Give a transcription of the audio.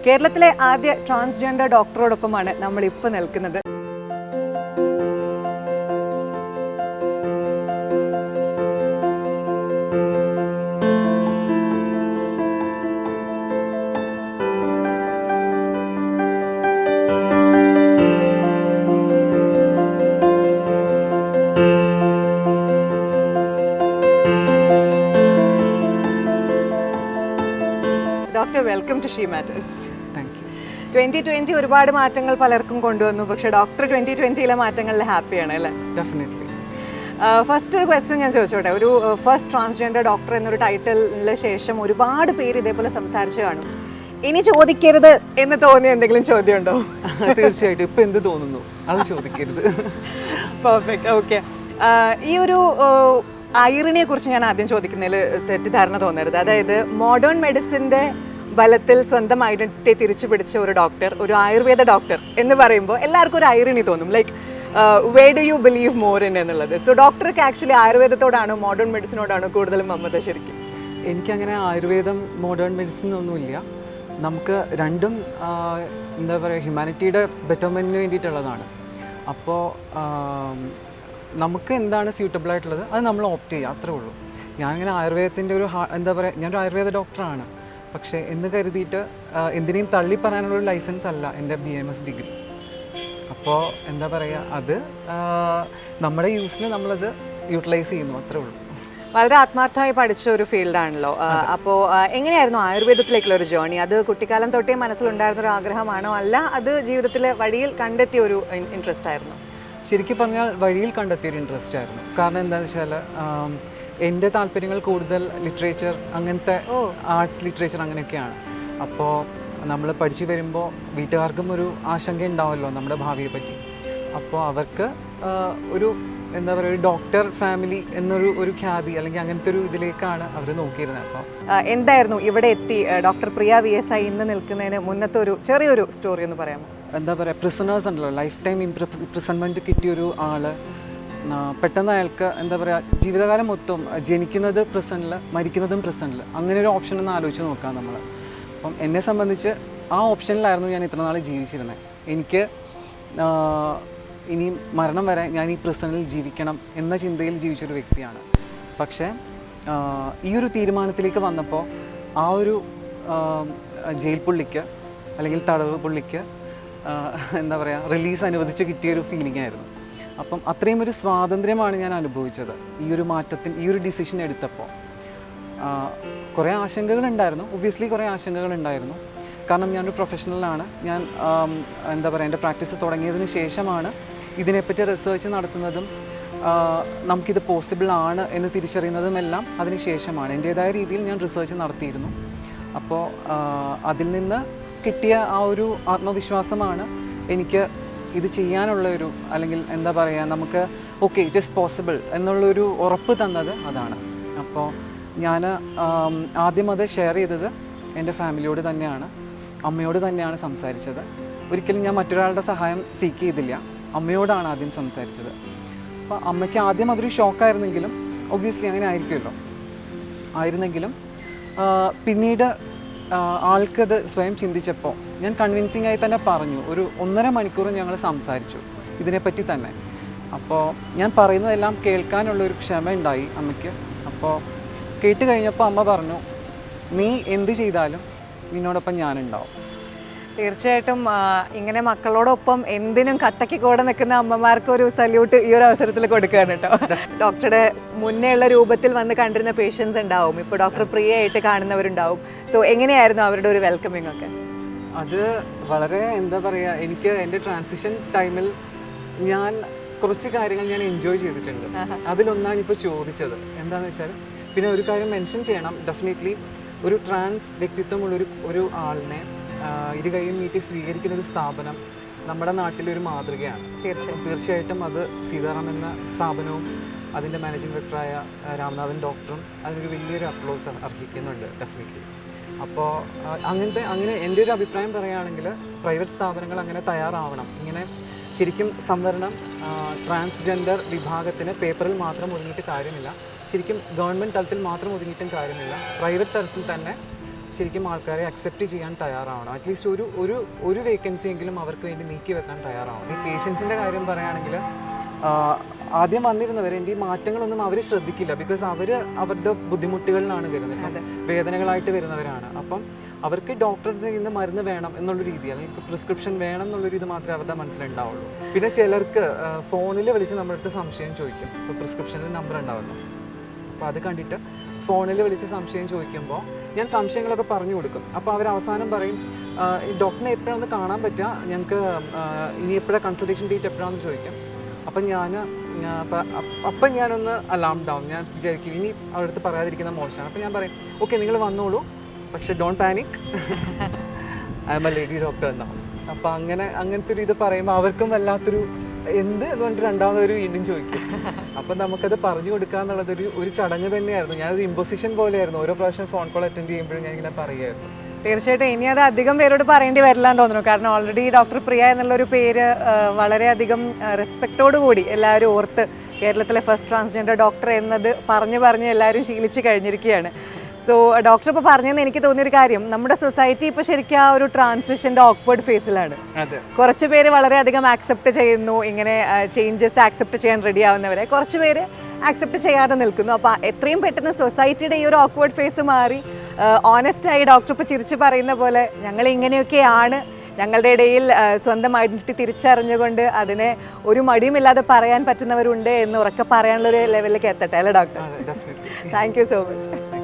കേരളത്തിലെ ആദ്യ ട്രാൻസ്ജെൻഡർ ഡോക്ടറോടൊപ്പമാണ് നമ്മൾ ഇപ്പോൾ നിൽക്കുന്നത്. Doctor, welcome to she matters. Thank you. 2020 ഒരുപാട് മാറ്റങ്ങൾ പലർക്കും കൊണ്ടുവന്നു, പക്ഷേ ഡോക്ടർ 2020 മാറ്റങ്ങളിൽ ഹാപ്പിയാണ് അല്ലേ? ഡെഫിനറ്റ്ലി. ഫസ്റ്റ് ഒരു ക്വസ്റ്റ്യൻ ഞാൻ ചോദിച്ചോട്ടെ. ഒരു ഫസ്റ്റ് ട്രാൻസ്ജെൻഡർ ഡോക്ടർ എന്നൊരു ടൈറ്റിലിന് ശേഷം ഒരുപാട് പേര് ഇതേപോലെ സംസാരിച്ചു കാണും. ഇനി ചോദിക്കരുത് എന്ന് തോന്നിയ എന്തെങ്കിലും ചോദ്യം ഉണ്ടോ? തീർച്ചയായിട്ടും. ഇപ്പം എന്ത് തോന്നുന്നു അത് ചോദിക്കരുത്. പെർഫെക്റ്റ്. ഓക്കെ. ഈ ഒരു ഐറണിയെ കുറിച്ച് ഞാൻ ആദ്യം ചോദിക്കുന്നതിൽ തെറ്റിദ്ധാരണ തോന്നരുത്. അതായത് മോഡേൺ മെഡിസിൻ്റെ ബലത്തിൽ സ്വന്തം ഐഡന്റിറ്റി തിരിച്ചു പിടിച്ച ഒരു ഡോക്ടർ, ഒരു ആയുർവേദ ഡോക്ടർ എന്ന് പറയുമ്പോൾ എല്ലാവർക്കും ഒരു ഐറണി തോന്നും. Like where do you believe more in എന്നുള്ളത്. സോ ഡോക്ടർക്ക് ആക്ച്വലി ആയുർവേദത്തോടാണോ മോഡേൺ മെഡിസിനോടാണോ കൂടുതലും മമത ശരിക്കും? എനിക്കങ്ങനെ ആയുർവേദം മോഡേൺ മെഡിസിൻ ഒന്നുമില്ല. നമുക്ക് രണ്ടും എന്താ പറയുക, ഹ്യൂമാനിറ്റിയുടെ ബെറ്റർമെൻറ്റിന് വേണ്ടിയിട്ടുള്ളതാണ്. അപ്പോൾ നമുക്ക് എന്താണ് സ്യൂട്ടബിൾ ആയിട്ടുള്ളത് അത് നമ്മൾ ഓപ്റ്റ് ചെയ്യുക, അത്രേ ഉള്ളൂ. ഞാനിങ്ങനെ ആയുർവേദത്തിൻ്റെ ഒരു എന്താ പറയുക, ഞാനൊരു ആയുർവേദ ഡോക്ടറാണ്. പക്ഷേ എന്ന് കരുതിയിട്ട് എന്തിനേയും തള്ളി പറയാനുള്ളൊരു ലൈസൻസ് അല്ല എൻ്റെ BMS ഡിഗ്രി. അപ്പോൾ എന്താ പറയുക, അത് നമ്മുടെ യൂസിന് നമ്മളത് യൂട്ടിലൈസ് ചെയ്യുന്നു, അത്രേ ഉള്ളൂ. വളരെ ആത്മാർത്ഥമായി പഠിച്ച ഒരു ഫീൽഡാണല്ലോ. അപ്പോൾ എങ്ങനെയായിരുന്നു ആയുർവേദത്തിലേക്കുള്ള ഒരു ജേർണി? അത് കുട്ടിക്കാലം തൊട്ടേ മനസ്സിലുണ്ടായിരുന്ന ഒരു ആഗ്രഹമാണോ, അല്ല അത് ജീവിതത്തിലെ വഴിയിൽ കണ്ടെത്തിയ ഒരു ഇൻട്രസ്റ്റ് ആയിരുന്നു? ശരിക്കും പറഞ്ഞാൽ വഴിയിൽ കണ്ടെത്തിയൊരു ഇൻട്രസ്റ്റ് ആയിരുന്നു. കാരണം എന്താണെന്ന് വെച്ചാൽ എൻ്റെ താല്പര്യങ്ങൾ കൂടുതൽ ലിറ്ററേച്ചർ, അങ്ങനത്തെ ആർട്സ്, ലിറ്ററേച്ചർ അങ്ങനെയൊക്കെയാണ്. അപ്പോൾ നമ്മൾ പഠിച്ചു വരുമ്പോൾ വീട്ടുകാർക്കും ഒരു ആശങ്ക ഉണ്ടാവുമല്ലോ നമ്മുടെ ഭാവിയെ പറ്റി. അപ്പോൾ അവർക്ക് ഒരു എന്താ പറയുക, ഒരു ഡോക്ടർ ഫാമിലി എന്നൊരു ഖ്യാതി അല്ലെങ്കിൽ അങ്ങനത്തെ ഒരു ഇതിലേക്കാണ് അവർ നോക്കിയിരുന്നത്. അപ്പോൾ എന്തായിരുന്നു ഇവിടെ എത്തി ഡോക്ടർ പ്രിയ VSI ഇന്ന് നിൽക്കുന്നതിന് മുന്നത്തെ ഒരു ചെറിയൊരു സ്റ്റോറി ഒന്ന് പറയാമോ? എന്താ പറയുക, പ്രിസണേഴ്സ് ഉണ്ടല്ലോ, ലൈഫ് ടൈം ഇംപ്രിസൺമെൻറ്റ് കിട്ടിയൊരു ആൾ പെട്ടെന്ന് അയാൾക്ക് എന്താ പറയുക, ജീവിതകാലം മൊത്തം ജനിക്കുന്നത് പ്രിസണിൽ, മരിക്കുന്നതും പ്രിസണിൽ, അങ്ങനെ ഒരു ഓപ്ഷൻ ഒന്ന് ആലോചിച്ച് നോക്കാം നമ്മൾ. അപ്പം എന്നെ സംബന്ധിച്ച് ആ ഓപ്ഷനിലായിരുന്നു ഞാൻ ഇത്ര നാൾ ജീവിച്ചിരുന്നത്. എനിക്ക് ഇനി മരണം വരെ ഞാൻ ഈ പ്രിസണിൽ ജീവിക്കണം എന്ന ചിന്തയിൽ ജീവിച്ചൊരു വ്യക്തിയാണ്. പക്ഷേ ഈ ഒരു തീരുമാനത്തിലേക്ക് വന്നപ്പോൾ ആ ഒരു ജയിൽ പുള്ളിക്ക് അല്ലെങ്കിൽ തടവ് പുള്ളിക്ക് എന്താ പറയുക, റിലീസ് അനുവദിച്ച് കിട്ടിയൊരു ഫീലിംഗ് ആയിരുന്നു. അപ്പം അത്രയും ഒരു സ്വാതന്ത്ര്യമാണ് ഞാൻ അനുഭവിച്ചത് ഈ ഒരു മാറ്റത്തിന്, ഈ ഒരു ഡിസിഷൻ എടുത്തപ്പോൾ. കുറേ ആശങ്കകളുണ്ടായിരുന്നു, ഒബ്വിയസ്ലി കുറേ ആശങ്കകളുണ്ടായിരുന്നു. കാരണം ഞാനൊരു പ്രൊഫഷണലാണ്. ഞാൻ എന്താ പറയുക, എൻ്റെ പ്രാക്ടീസ് തുടങ്ങിയതിന് ശേഷമാണ് ഇതിനെപ്പറ്റി റിസർച്ച് നടത്തുന്നതും നമുക്കിത് പോസിബിൾ ആണ് എന്ന് തിരിച്ചറിയുന്നതുമെല്ലാം അതിന് ശേഷമാണ്. എൻ്റേതായ രീതിയിൽ ഞാൻ റിസർച്ച് നടത്തിയിരുന്നു. അപ്പോൾ അതിൽ നിന്ന് കിട്ടിയ ആ ഒരു ആത്മവിശ്വാസമാണ് എനിക്ക് ഇത് ചെയ്യാനുള്ളൊരു, അല്ലെങ്കിൽ എന്താ പറയുക, നമുക്ക് ഓക്കെ ഇറ്റ് ഈസ് പോസിബിൾ എന്നുള്ളൊരു ഉറപ്പ് തന്നത് അതാണ്. അപ്പോൾ ഞാൻ ആദ്യം അത് ഷെയർ ചെയ്തത് എൻ്റെ ഫാമിലിയോട് തന്നെയാണ്, അമ്മയോട് തന്നെയാണ് സംസാരിച്ചത്. ഒരിക്കലും ഞാൻ മറ്റൊരാളുടെ സഹായം സീക്ക് ചെയ്തില്ല, അമ്മയോടാണ് ആദ്യം സംസാരിച്ചത്. അപ്പോൾ അമ്മയ്ക്ക് ആദ്യം അതൊരു ഷോക്കായിരുന്നെങ്കിലും, ഒബ്വിയസ്ലി അങ്ങനെ ആയിരുന്നെങ്കിലും പിന്നീട് ആൾക്കത് സ്വയം ചിന്തിച്ചപ്പോൾ ഞാൻ കൺവിൻസിംഗ് ആയി തന്നെ പറഞ്ഞു. ഒരു 1.5 മണിക്കൂർ ഞങ്ങൾ സംസാരിച്ചു ഇതിനെപ്പറ്റി തന്നെ. അപ്പോൾ ഞാൻ പറയുന്നതെല്ലാം കേൾക്കാനുള്ളൊരു ക്ഷമ ഉണ്ടായി അമ്മയ്ക്ക്. അപ്പോൾ കേട്ട് കഴിഞ്ഞപ്പോൾ അമ്മ പറഞ്ഞു, നീ എന്ത് ചെയ്താലും നിന്നോടൊപ്പം ഞാനുണ്ടാവും. തീർച്ചയായിട്ടും ഇങ്ങനെ മക്കളോടൊപ്പം എന്തിനും കട്ടയ്ക്ക് കൂടെ നിൽക്കുന്ന അമ്മമാർക്ക് ഒരു സല്യൂട്ട് ഈ ഒരു അവസരത്തിൽ കൊടുക്കുകയാണ് കേട്ടോ. ഡോക്ടറുടെ മുന്നേ ഉള്ള രൂപത്തിൽ വന്ന് കണ്ടിരുന്ന പേഷ്യൻസ് ഉണ്ടാവും, ഇപ്പോൾ ഡോക്ടർ പ്രിയ ആയിട്ട് കാണുന്നവരുണ്ടാവും. സോ എങ്ങനെയായിരുന്നു അവരുടെ ഒരു വെൽക്കമിങ് ഒക്കെ? അത് വളരെ എന്താ പറയുക, എനിക്ക് എൻ്റെ ട്രാൻസിഷൻ ടൈമിൽ ഞാൻ കുറച്ച് കാര്യങ്ങൾ ഞാൻ എൻജോയ് ചെയ്തിട്ടുണ്ട്. അതിലൊന്നാണ് ഇപ്പോൾ ചോദിച്ചത്. എന്താണെന്ന് വെച്ചാൽ, പിന്നെ ഒരു കാര്യം മെൻഷൻ ചെയ്യണം, ഡെഫിനറ്റ്ലി ഒരു ട്രാൻസ് വ്യക്തിത്വമുള്ളൊരു ആളിനെ ഇരുകൈയും നീട്ടി സ്വീകരിക്കുന്ന ഒരു സ്ഥാപനം നമ്മുടെ നാട്ടിലൊരു മാതൃകയാണ്. തീർച്ചയായിട്ടും അത് സീതാറാം എന്ന സ്ഥാപനവും അതിൻ്റെ മാനേജിംഗ് ഡയറക്ടറായ രാമനാഥൻ ഡോക്ടറും അതിനൊരു വലിയൊരു അപ്ലോസ് അർഹിക്കുന്നുണ്ട് ഡെഫിനറ്റ്ലി. അപ്പോൾ അങ്ങനെ എൻ്റെ ഒരു അഭിപ്രായം പറയുകയാണെങ്കിൽ പ്രൈവറ്റ് സ്ഥാപനങ്ങൾ അങ്ങനെ തയ്യാറാവണം. ഇങ്ങനെ ശരിക്കും സംവരണം ട്രാൻസ്ജെൻഡർ വിഭാഗത്തിന് പേപ്പറിൽ മാത്രം ഒതുങ്ങിയിട്ട് കാര്യമില്ല. ശരിക്കും ഗവൺമെൻറ് തലത്തിൽ മാത്രം ഒതുങ്ങിയിട്ടും കാര്യമില്ല. പ്രൈവറ്റ് തലത്തിൽ തന്നെ ശരിക്കും ആൾക്കാരെ അക്സെപ്റ്റ് ചെയ്യാൻ തയ്യാറാവണം. അറ്റ്ലീസ്റ്റ് ഒരു വേക്കൻസി എങ്കിലും അവർക്ക് വേണ്ടി നീക്കി വെക്കാൻ തയ്യാറാവണം. ഈ പേഷ്യൻസിൻ്റെ കാര്യം പറയുകയാണെങ്കിൽ ആദ്യം വന്നിരുന്നവർ എൻ്റെ ഈ മാറ്റങ്ങളൊന്നും അവർ ശ്രദ്ധിക്കില്ല. ബിക്കോസ് അവരുടെ ബുദ്ധിമുട്ടുകളിലാണ് വരുന്നത്, ഇപ്പം വേദനകളായിട്ട് വരുന്നവരാണ്. അപ്പം അവർക്ക് ഡോക്ടറിൽ നിന്ന് മരുന്ന് വേണം എന്നുള്ള രീതി, അല്ലെങ്കിൽ പ്രിസ്ക്രിപ്ഷൻ വേണം എന്നുള്ളൊരു ഇത് മാത്രമേ അവരുടെ മനസ്സിലുണ്ടാവുള്ളൂ. പിന്നെ ചിലർക്ക് ഫോണിൽ വിളിച്ച് നമ്മുടെ അടുത്ത് സംശയം ചോദിക്കും. ഇപ്പോൾ പ്രിസ്ക്രിപ്ഷനിൽ നമ്പർ ഉണ്ടാവുമല്ലോ, അപ്പോൾ അത് കണ്ടിട്ട് ഫോണിൽ വിളിച്ച് സംശയം ചോദിക്കുമ്പോൾ ഞാൻ സംശയങ്ങളൊക്കെ പറഞ്ഞു കൊടുക്കും. അപ്പോൾ അവർ അവസാനം പറയും ഡോക്ടറിനെ എപ്പോഴാണ് ഒന്ന് കാണാൻ പറ്റുക, ഞങ്ങൾക്ക് ഇനി എപ്പോഴാണ് കൺസൾട്ടേഷൻ ഡേറ്റ് എപ്പോഴാണെന്ന് ചോദിക്കും. അപ്പം ഞാനൊന്ന് അലാംഡ് ആവും. ഞാൻ വിചാരിക്കും ഇനി അവരുടെ അടുത്ത് പറയാതിരിക്കുന്ന മോശമാണ്. അപ്പോൾ ഞാൻ പറയും ഓക്കെ നിങ്ങൾ വന്നോളൂ, പക്ഷെ don't panic, I M A lady doctor എന്നാവും. അപ്പോൾ അങ്ങനത്തെ ഒരു ഇത് പറയുമ്പോൾ അവർക്കും വല്ലാത്തൊരു എന്ത് എന്ന് പറഞ്ഞിട്ട് രണ്ടാമതൊരു വീണ്ടും ചോദിക്കും. അപ്പം നമുക്കത് പറഞ്ഞു കൊടുക്കുക എന്നുള്ളത് ഒരു ചടങ്ങ് തന്നെയായിരുന്നു. ഞാനൊരു ഇമ്പോസിഷൻ പോലെയായിരുന്നു. ഓരോ പ്രാവശ്യം ഫോൺ കോൾ അറ്റൻഡ് ചെയ്യുമ്പോഴും ഞാൻ ഇങ്ങനെ പറയുമായിരുന്നു. തീർച്ചയായിട്ടും ഇനി അത് അധികം പേരോട് പറയേണ്ടി വരില്ല എന്ന് തോന്നുന്നു. കാരണം ഓൾറെഡി ഡോക്ടർ പ്രിയ എന്നുള്ളൊരു പേര് വളരെയധികം റെസ്പെക്റ്റോടു കൂടി എല്ലാവരും ഓർത്ത് കേരളത്തിലെ ഫസ്റ്റ് ട്രാൻസ്ജെൻഡർ ഡോക്ടർ എന്നത് പറഞ്ഞ് എല്ലാവരും ശീലിച്ച് കഴിഞ്ഞിരിക്കുകയാണ്. സോ ഡോക്ടർ ഇപ്പോൾ പറഞ്ഞതെന്ന് എനിക്ക് തോന്നിയൊരു കാര്യം, നമ്മുടെ സൊസൈറ്റി ഇപ്പോൾ ശരിക്കും ആ ഒരു ട്രാൻസിഷൻ്റെ ഓക്വേർഡ് ഫേസിലാണ്. കുറച്ച് പേര് വളരെയധികം ആക്സെപ്റ്റ് ചെയ്യുന്നു, ഇങ്ങനെ ചേഞ്ചസ് ആക്സെപ്റ്റ് ചെയ്യാൻ റെഡി ആവുന്നവരെ. കുറച്ച് പേര് ആക്സെപ്റ്റ് ചെയ്യാതെ നിൽക്കുന്നു. അപ്പോൾ എത്രയും പെട്ടെന്ന് സൊസൈറ്റിയുടെ ഈ ഒരു ഓക്വേർഡ് ഫേസ് മാറി ഓണസ്റ്റായി ഡോക്ടർ ഇപ്പോൾ ചിരിച്ച് പറയുന്ന പോലെ ഞങ്ങൾ ഇങ്ങനെയൊക്കെയാണ്, ഞങ്ങളുടെ ഇടയിൽ സ്വന്തം ഐഡൻറ്റിറ്റി തിരിച്ചറിഞ്ഞുകൊണ്ട് അതിനെ ഒരു മടിയുമില്ലാതെ പറയാൻ പറ്റുന്നവരുണ്ട് എന്ന് ഉറക്കെ പറയാനുള്ളൊരു ലെവലിലേക്ക് എത്തട്ടെ അല്ലേ doctor? Thank you so much.